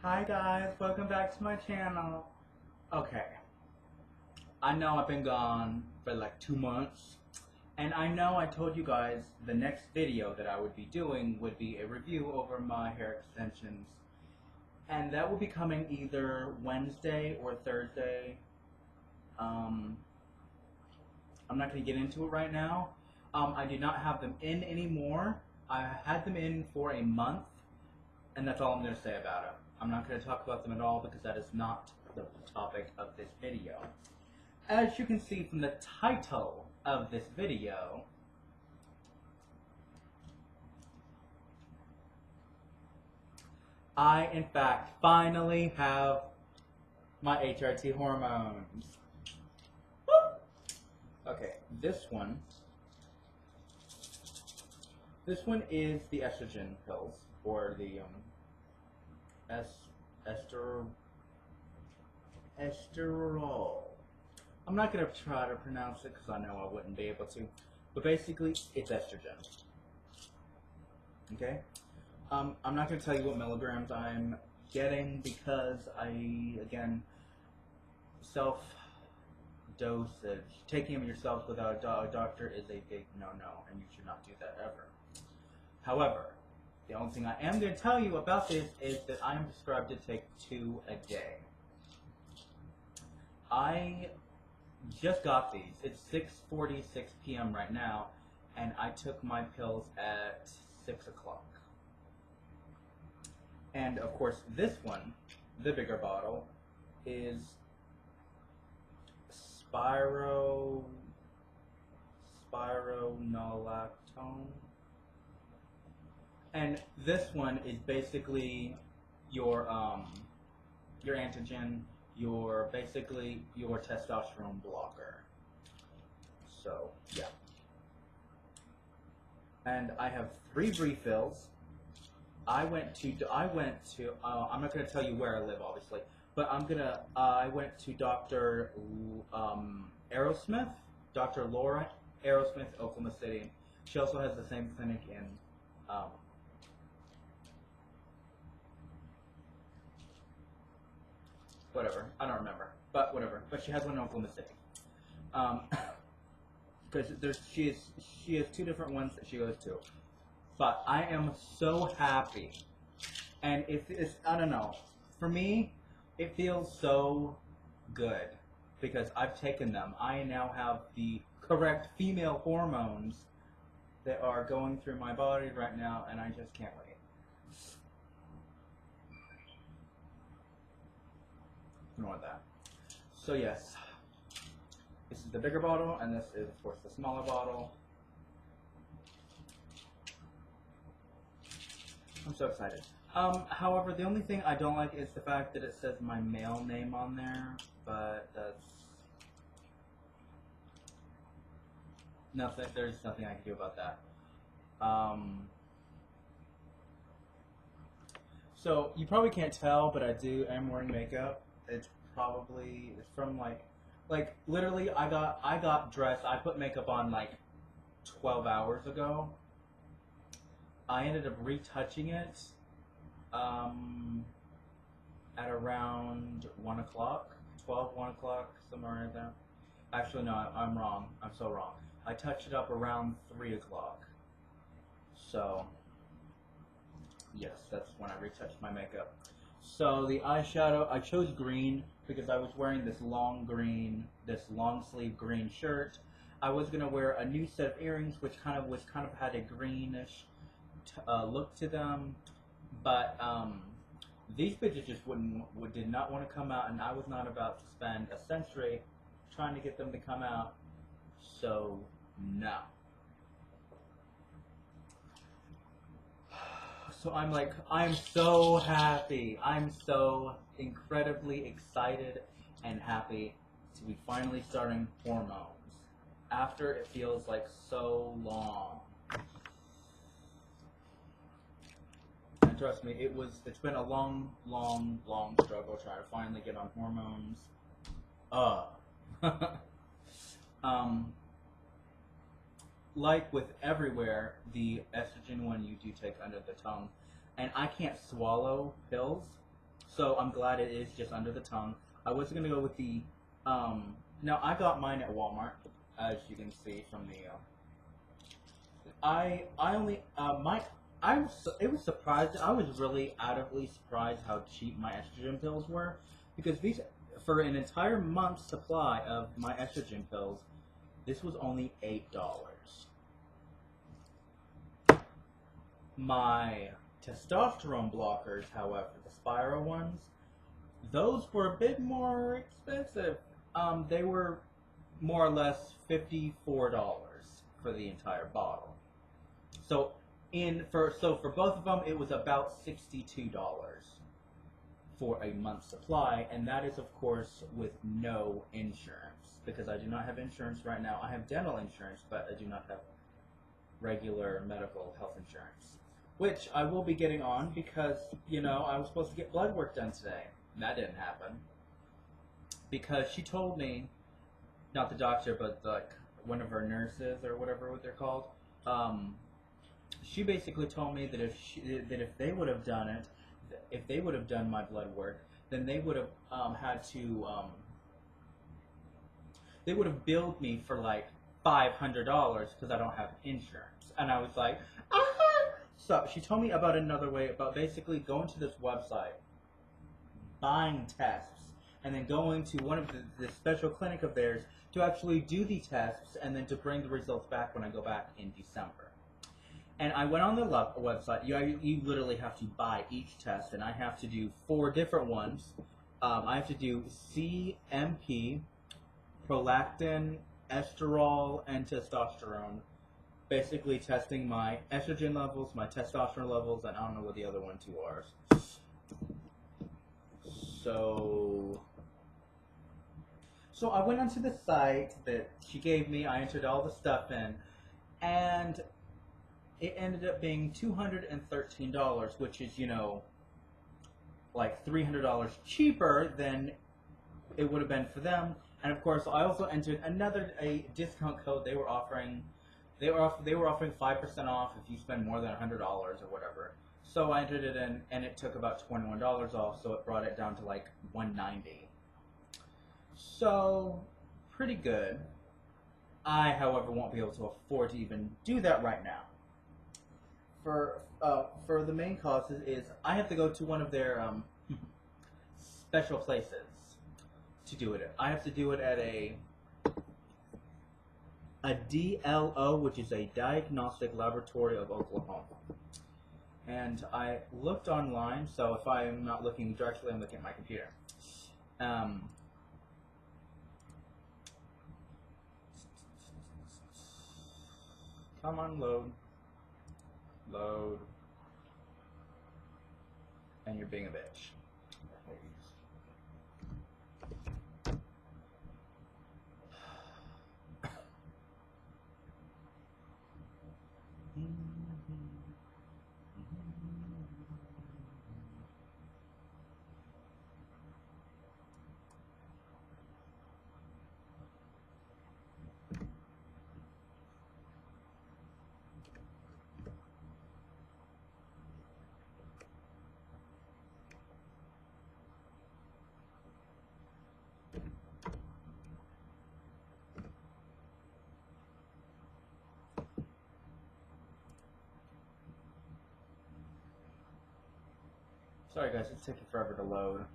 Hi guys, welcome back to my channel. Okay, I know I've been gone for like 2 months, and I know I told you guys the next video that I would be doing would be a review over my hair extensions, and that will be coming either Wednesday or Thursday. Um, I'm not going to get into it right now. I do not have them in anymore. I had them in for a month, and that's all I'm going to say about it. I'm not going to talk about them at all because that is not the topic of this video. As you can see from the title of this video, I in fact finally have my HRT hormones. Woo! Okay, this one is the estrogen pills, or the esterol. I'm not going to try to pronounce it because I know I wouldn't be able to. But basically, it's estrogen. Okay? I'm not going to tell you what milligrams I'm getting because again, self-dosage. Taking them yourself without a doctor is a big no-no, and you should not do that ever. However, the only thing I am going to tell you about this is that I am prescribed to take 2 a day. I just got these. It's 6:46 p.m. right now, and I took my pills at 6 o'clock. And of course, this one, the bigger bottle, is spironolactone. And this one is basically your antigen, basically your testosterone blocker. So yeah. And I have 3 refills. I went to I'm not going to tell you where I live, obviously, but I went to Dr. Aerosmith, Dr. Laura Aerosmith, Oklahoma City. She also has the same clinic in whatever, I don't remember, but whatever. But she has one in Oklahoma City. Because she has 2 different ones that she goes to. But I am so happy, and I don't know. For me, it feels so good because I've taken them. I now have the correct female hormones that are going through my body right now, and I just can't wait. Ignore that. So yes, this is the bigger bottle, and this is, of course, the smaller bottle. I'm so excited. However, the only thing I don't like is the fact that it says my male name on there, but that's nothing. There's nothing I can do about that. So you probably can't tell, but I'm wearing makeup. It's from like literally I got dressed. I put makeup on like 12 hours ago. I ended up retouching it at around 1 o'clock, 1 o'clock, somewhere like that. Actually, no, I'm wrong. I'm so wrong. I touched it up around 3 o'clock. So, yes, that's when I retouched my makeup. So the eyeshadow, I chose green because I was wearing this long sleeve green shirt. I was gonna wear a new set of earrings, which kind of had a greenish look to them, but these bitches just did not want to come out, and I was not about to spend a century trying to get them to come out. So no. So I'm so happy. I'm so incredibly excited and happy to be finally starting hormones after it feels like so long. And trust me, it's been a long struggle trying to finally get on hormones. Like with everywhere, the estrogen one you do take under the tongue, and I can't swallow pills, So I'm glad it is just under the tongue. I was gonna go with the now I got mine at Walmart, as you can see from the I only my I was it was surprised. I was really audibly surprised how cheap my estrogen pills were, because these for an entire month's supply of my estrogen pills, this was only $8. My testosterone blockers, however, the Spiro ones, those were a bit more expensive. They were more or less $54 for the entire bottle. So for both of them, it was about $62 for a month's supply, and that is of course with no insurance, because I do not have insurance right now. I have dental insurance, but I do not have regular medical health insurance, which I will be getting on, because I was supposed to get blood work done today. That didn't happen because she told me, not the doctor, but like one of her nurses or whatever they're called. She basically told me that if they would have done it, if they would have done my blood work, then they would have had to they would have billed me for like $500 because I don't have insurance. And I was like, ah! So she told me about another way, about basically going to this website, buying tests, and then going to one of the special clinic of theirs to actually do the tests, and then to bring the results back when I go back in December. And I went on the website. You literally have to buy each test, and I have to do 4 different ones. I have to do CMP, prolactin, estrol, and testosterone. Basically testing my estrogen levels, my testosterone levels, and I don't know what the other 2 are. So I went onto the site that she gave me. I entered all the stuff in, and it ended up being $213, which is, like $300 cheaper than it would have been for them. And of course, I also entered a discount code they were offering. They were offering 5% off if you spend more than $100 or whatever. So I entered it in, and it took about $21 off. So it brought it down to like $190. So pretty good. I, however, won't be able to afford to even do that right now. For the main causes is I have to go to one of their special places to do it. I have to do it at a DLO, which is a Diagnostic Laboratory of Oklahoma. And I looked online, so if I'm not looking directly, I'm looking at my computer. Come on, load. Load. And you're being a bitch. Sorry guys, it's taking forever to load.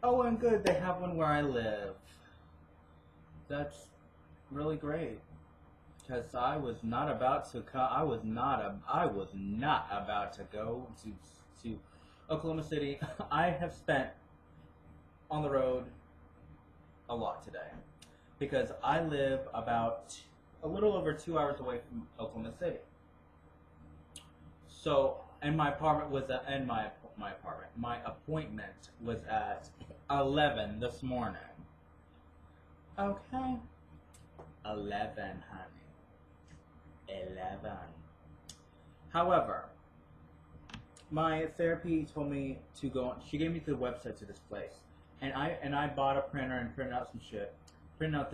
Oh, and good, they have one where I live. That's really great. Because I was not about to I was not about to go to Oklahoma City. I have spent on the road a lot today, because I live about a little over 2 hours away from Oklahoma City. So, and my appointment was at 11 this morning. Okay, 11, honey, 11. However, my therapy told me to go. She gave me the website to this place. And I bought a printer and printed out some shit. printed out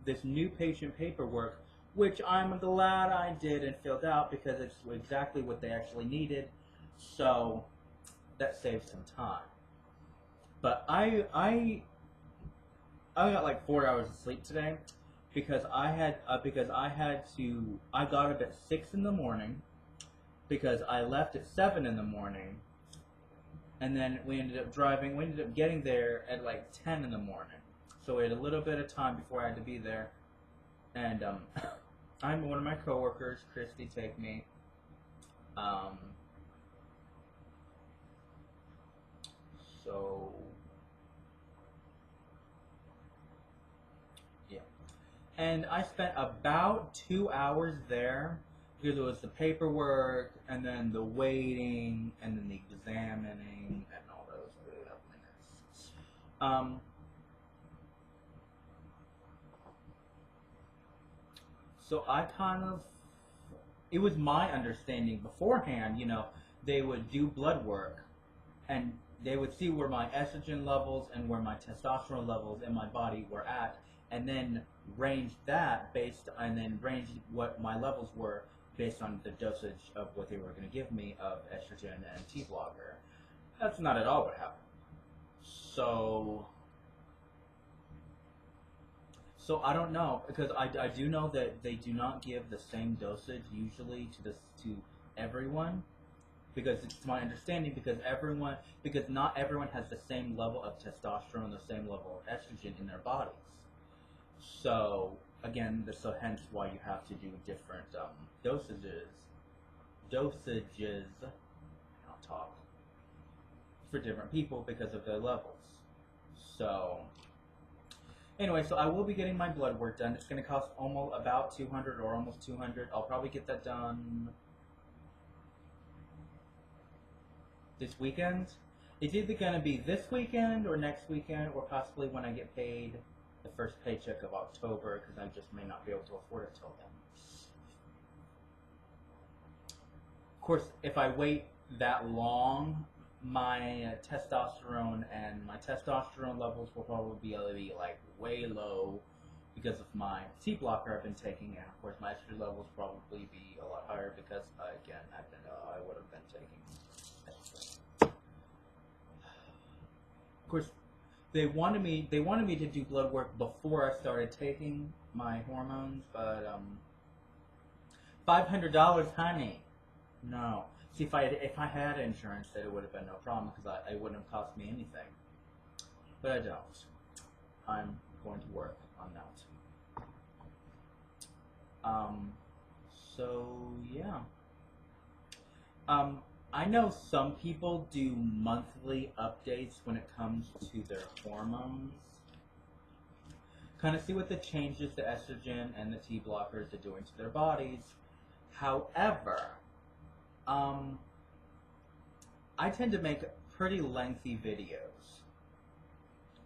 this new patient paperwork, which I'm glad I did and filled out because it's exactly what they actually needed. So that saved some time. But I got like 4 hours of sleep today because I got up at 6 in the morning because I left at 7 in the morning, and then we ended up getting there at like 10 in the morning. So we had a little bit of time before I had to be there, and I'm one of my coworkers, Christy, take me. So yeah, and I spent about 2 hours there because it was the paperwork and then the waiting and then the examining and all those minutes. So it was my understanding beforehand, they would do blood work and they would see where my estrogen levels and where my testosterone levels in my body were at, and then range what my levels were based on the dosage of what they were going to give me of estrogen and T-blocker. That's not at all what happened. So I don't know, because I do know that they do not give the same dosage usually to everyone, because it's my understanding because not everyone has the same level of testosterone, the same level of estrogen in their bodies. So again, hence why you have to do different dosages. I'll talk for different people because of their levels. So anyway, so I will be getting my blood work done. It's going to cost about $200 or almost $200. I'll probably get that done this weekend. It's either going to be this weekend or next weekend, or possibly when I get paid the first paycheck of October, because I just may not be able to afford it till then. Of course, if I wait that long, my testosterone levels will probably be like way low because of my T-blocker I've been taking, and of course my estrogen levels probably be a lot higher because again I would have been taking estrogen. Of course, they wanted me to do blood work before I started taking my hormones, but $500, honey. No. See, if I had insurance, then it would have been no problem because it wouldn't have cost me anything. But I don't. I'm going to work on that. So yeah. I know some people do monthly updates when it comes to their hormones. Kind of see what the changes to estrogen and the T blockers are doing to their bodies. However, I tend to make pretty lengthy videos.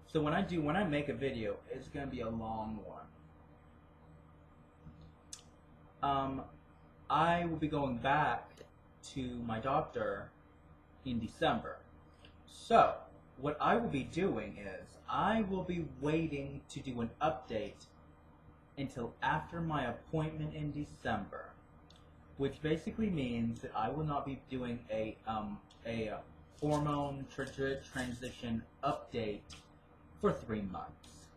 So when I make a video, it's going to be a long one. I will be going back to my doctor in December. So what I will be doing is I will be waiting to do an update until after my appointment in December, which basically means that I will not be doing a hormone transition update for 3 months.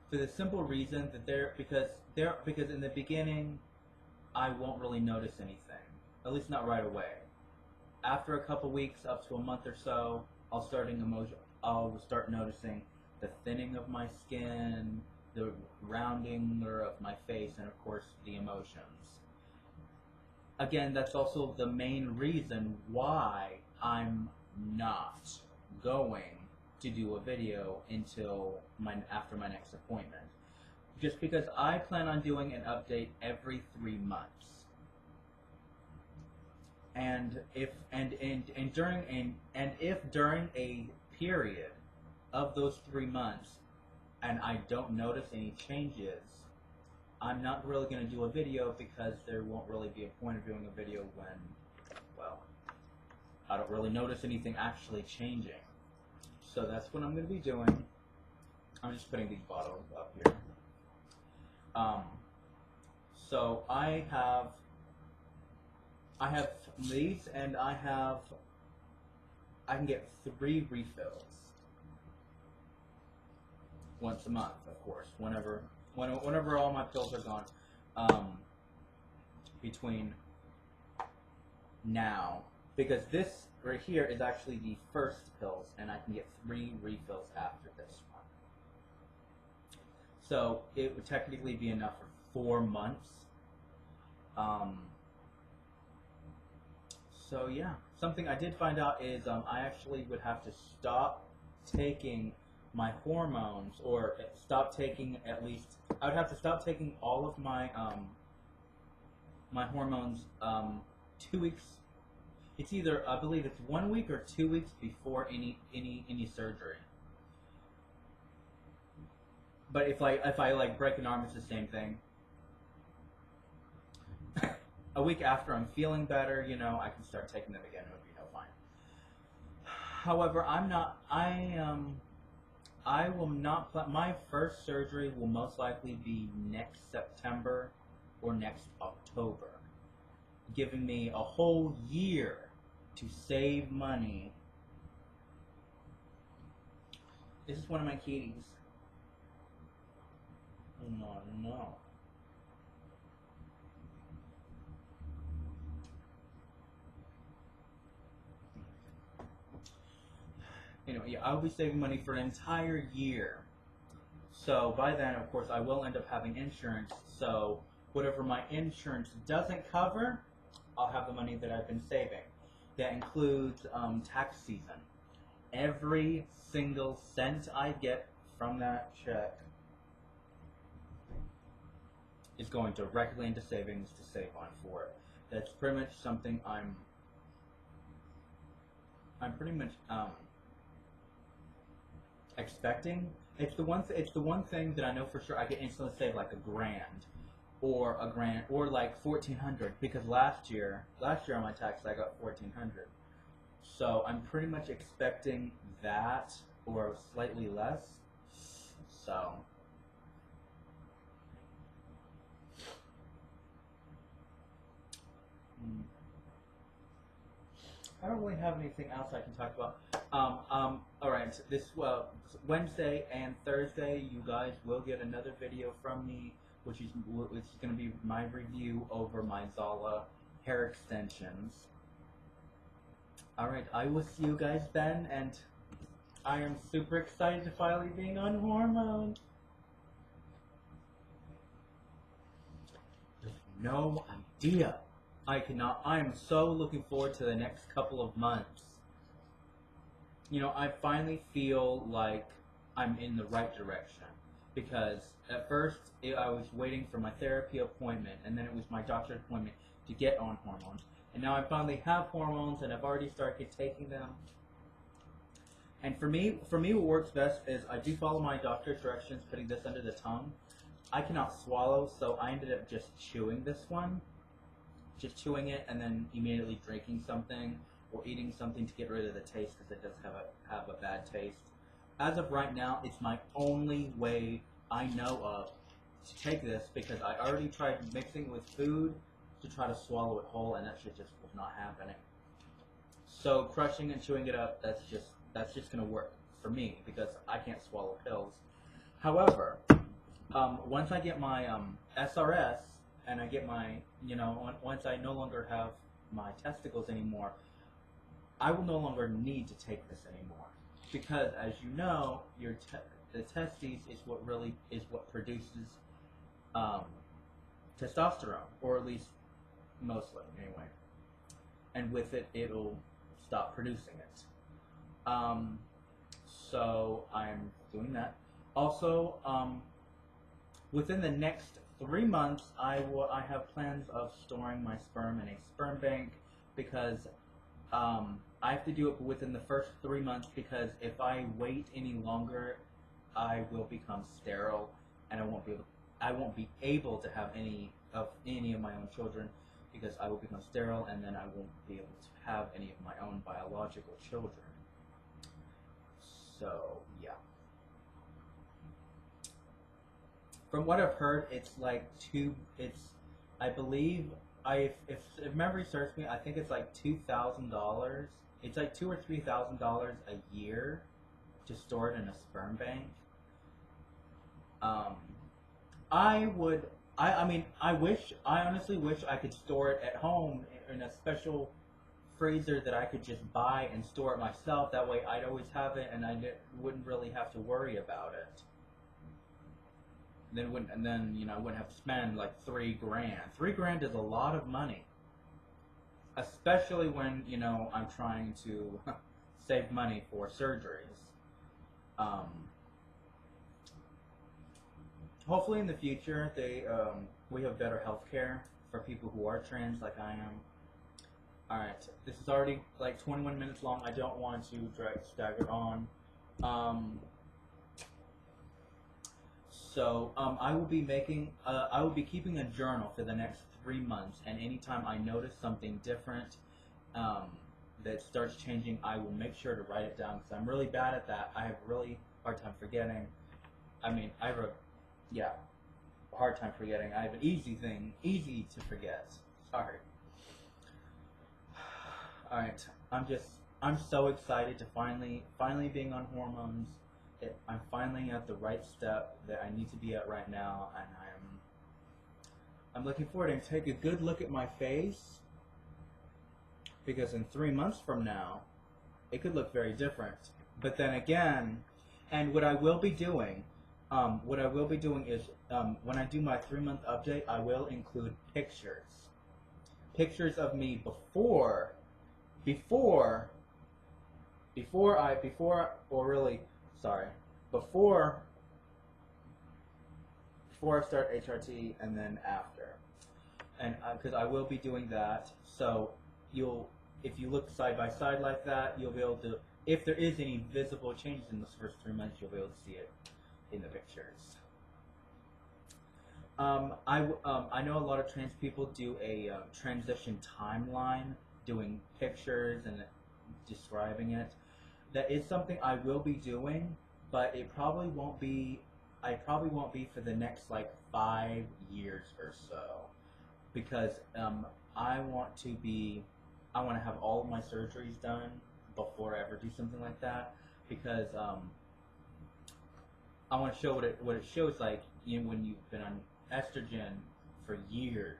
For the simple reason that because in the beginning I won't really notice anything, at least not right away. After a couple weeks, up to a month or so, I'll start noticing the thinning of my skin, the rounding of my face, and of course the emotions. Again, that's also the main reason why I'm not going to do a video until after my next appointment. Just because I plan on doing an update every 3 months. And if during a period of those 3 months and I don't notice any changes, I'm not really going to do a video because there won't really be a point of doing a video when, well, I don't really notice anything actually changing. So that's what I'm going to be doing. I'm just putting these bottles up here. So I have these, and I can get 3 refills once a month, of course, whenever all my pills are gone. Between now, because this right here is actually the first pills, and I can get 3 refills after this one. So it would technically be enough for 4 months. So yeah, something I did find out is I actually would have to stop taking my hormones, or stop taking I would have to stop taking all of my my hormones 2 weeks. It's either, I believe it's 1 week or 2 weeks before any surgery. But if I like break an arm, it's the same thing. A week after I'm feeling better, you know, I can start taking them again. It would be no fine. However, I will not my first surgery will most likely be next September or next October, giving me a whole year to save money. This is one of my kitties. Oh no. Anyway, yeah, I'll be saving money for an entire year. So by then, of course, I will end up having insurance. So whatever my insurance doesn't cover, I'll have the money that I've been saving. That includes tax season. Every single cent I get from that check is going directly into savings to save on for it. That's pretty much something I'm pretty much expecting. It's the one thing that I know for sure I can instantly save like $1,000 or like $1,400, because last year on my tax I got $1,400. So I'm pretty much expecting that or slightly less. So I don't really have anything else I can talk about. Alright, Wednesday and Thursday, you guys will get another video from me, which is going to be my review over my Zala hair extensions. Alright, I will see you guys then, and I am super excited to finally being on hormones. You have no idea. I am so looking forward to the next couple of months. You know, I finally feel like I'm in the right direction, because at first I was waiting for my therapy appointment, and then it was my doctor's appointment to get on hormones, and now I finally have hormones and I've already started taking them. And for me what works best is I do follow my doctor's directions, putting this under the tongue. I cannot swallow, so I ended up just chewing this one. Just chewing it and then immediately drinking something or eating something to get rid of the taste, because it does have a bad taste. As of right now, it's my only way I know of to take this, because I already tried mixing with food to try to swallow it whole, and that shit just was not happening. So crushing and chewing it up, that's just gonna work for me, because I can't swallow pills. However, once I get my SRS, and I get my, once I no longer have my testicles anymore, I will no longer need to take this anymore, because as you know, the testes is what produces testosterone, or at least mostly anyway, and with it, it'll stop producing it. So I'm doing that. Also, within the next 3 months, I have plans of storing my sperm in a sperm bank, because I have to do it within the first 3 months, because if I wait any longer, I will become sterile, and I won't be able to have any of my own children, because I will become sterile, and then I won't be able to have any of my own biological children. So yeah. from what I've heard, it's like I believe, if memory serves me, I think it's like $2,000. It's like $2,000 or $3,000 a year to store it in a sperm bank. Um, I would, I mean, I honestly wish I could store it at home in a special freezer that I could just buy and store it myself. That way, I'd always have it, and wouldn't really have to worry about it. And then I wouldn't have to spend like $3,000. $3,000 is a lot of money, especially when I'm trying to save money for surgeries. Um, Hopefully, in the future, we have better health care for people who are trans, like I am. All right, this is already like 21 minutes long. I don't want to stagger on. I will be keeping a journal for the next 3 months, and anytime I notice something different that starts changing, I will make sure to write it down because I'm really bad at that. I have a really hard time forgetting. I mean, I have a hard time forgetting. I have an easy to forget. Sorry. All right, I'm so excited to finally being on hormones. I'm finally at the right step that I need to be at right now, and I'm looking forward to take a good look at my face, because in 3 months from now, it could look very different. But then again, and what I will be doing is when I do my 3-month update, I will include pictures of me before I start HRT, and then after, and because I will be doing that, so if you look side by side like that, you'll be able to, if there is any visible changes in those first 3 months, you'll be able to see it in the pictures. I know a lot of trans people do a transition timeline, doing pictures and describing it. That is something I will be doing, but it probably won't be. I probably won't be for the next like 5 years or so, because I want to have all of my surgeries done before I ever do something like that, because I want to show what it shows like when you've been on estrogen for years.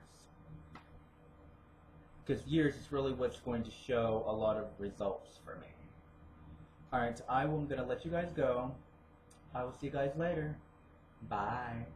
Because years is really what's going to show a lot of results for me. Alright, I'm going to let you guys go. I will see you guys later. Bye.